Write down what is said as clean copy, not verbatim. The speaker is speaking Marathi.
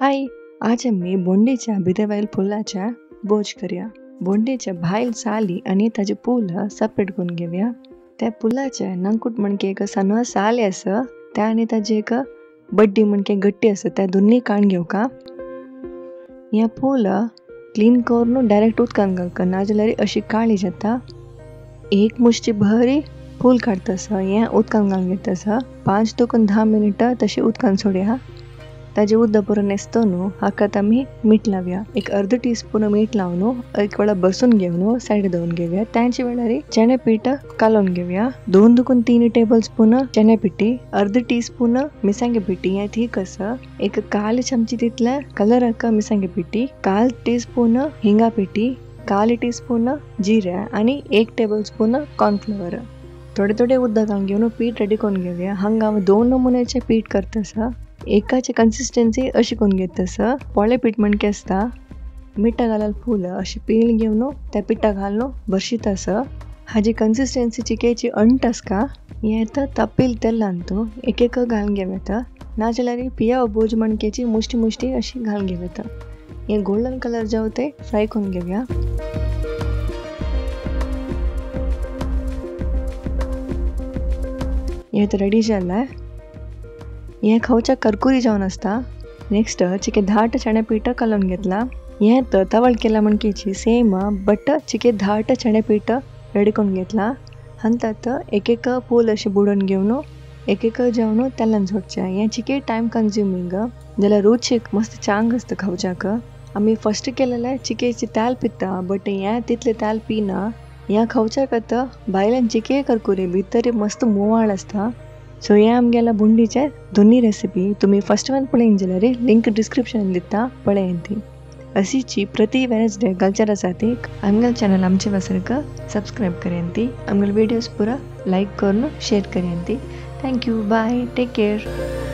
हाय, आज आम्ही बोंडीच्या बिदेवाईल फुलाच्या बोज करूया. बोंडीच्या भायल साली आणि ताजे फूल सेपरेट करून घेऊया. त्या फुलाच्या नंकुट म्हणके एक सनवा साली असं त्या आणि ताजे एक बड्डी म्हणके गट्टी असं त्या दोन्ही काढून घेऊ का. या फूल क्लीन करून डायरेक्ट उदकान घालका नाजाल्यार अशी काळी जाता. एक मुष्टी भरी फूल काढतस हे उदकान घालून घेतस 5 ते 10 मिनिटं तशी उदकान सोडया. ताजे उदक बरों नेसतो न्हू हाकात आमी मीठ लावया. एक अर्ध टीस्पून मीठ लावन एक वेळा बसून घेवन साईड दवरून घेऊया. त्याच वेळार चणे पीठ कालून घेऊया. 2 ते 3 टेबल स्पून चणे पिठी, अर्ध टीस्पून मिसांगे पिठी हे ठीक असं. एक 1/4 चमची तितले कलराक मिसांगे पिठी, 1/4 टीस्पून हिंगा पिठी, 1/4 टीस्पून जिरे आणि 1 टेबल स्पून कॉर्नफ्लॉवर. थोडे थोडे उदक घालून घेऊन पीठ रेडी करून घेऊया. हांगा हांव 2 नमुन्याचे पीठ करतस. एकाची कन्सिस्टन्सी अशी करून घेतस. पोळे पीठ म्हणके असता मीठ घालाल फूल अशी पिळून घेऊन त्या पिठा घालून बरशितस. हाजी कन्सिस्टन्सी चिकेची अंटस का हे तपील तेलान तो एक एक घालून घेवेत. नाजाल्यार पिया बोज मणकेची मुष्टी मुष्टी अशी घालून घेवेत. हे गोल्डन कलर जाव ते फ्राय करून घेऊया. हे रेडी झालाय. हे खावच्या करकुरी जावन असता. नेक्स्ट चिके धाट चणे पीठ कालून घेतला. हे तवळ केला म्हणकेची सेम बट चिके धाट चणे पीठ रेडी करून घेतला. हंतात एक एक फूल अशी बुडून घेऊन एक एक जेवण तेलान सोडचे. हे चिके टाइम कन्झ्युमिंग जाल्यार रुचीक मस्त चांग असतं खावच्याक. आम्ही फर्स्ट केलेले चिकेची ताल पिता बट हे तितले ताल पिना. ह्या खावच्याक भायल्यान चिके करकुरी भितर मस्त मोवाळ असता. सो हे आमगेला बुंडीचे दोन्ही रेसिपी तुम्ही फर्स्ट वन पळयन जाल्यार लिंक डिस्क्रिप्शन दिता पळयन ती. अशीची प्रति वेनसडे कल्चर आसा ती आमगेल चॅनल आमचे वसरक सब्सक्राइब करेन ती. आमगेल वीडियोस पूरा लाइक करून शेयर करेन ती. Thank you, bye, take care.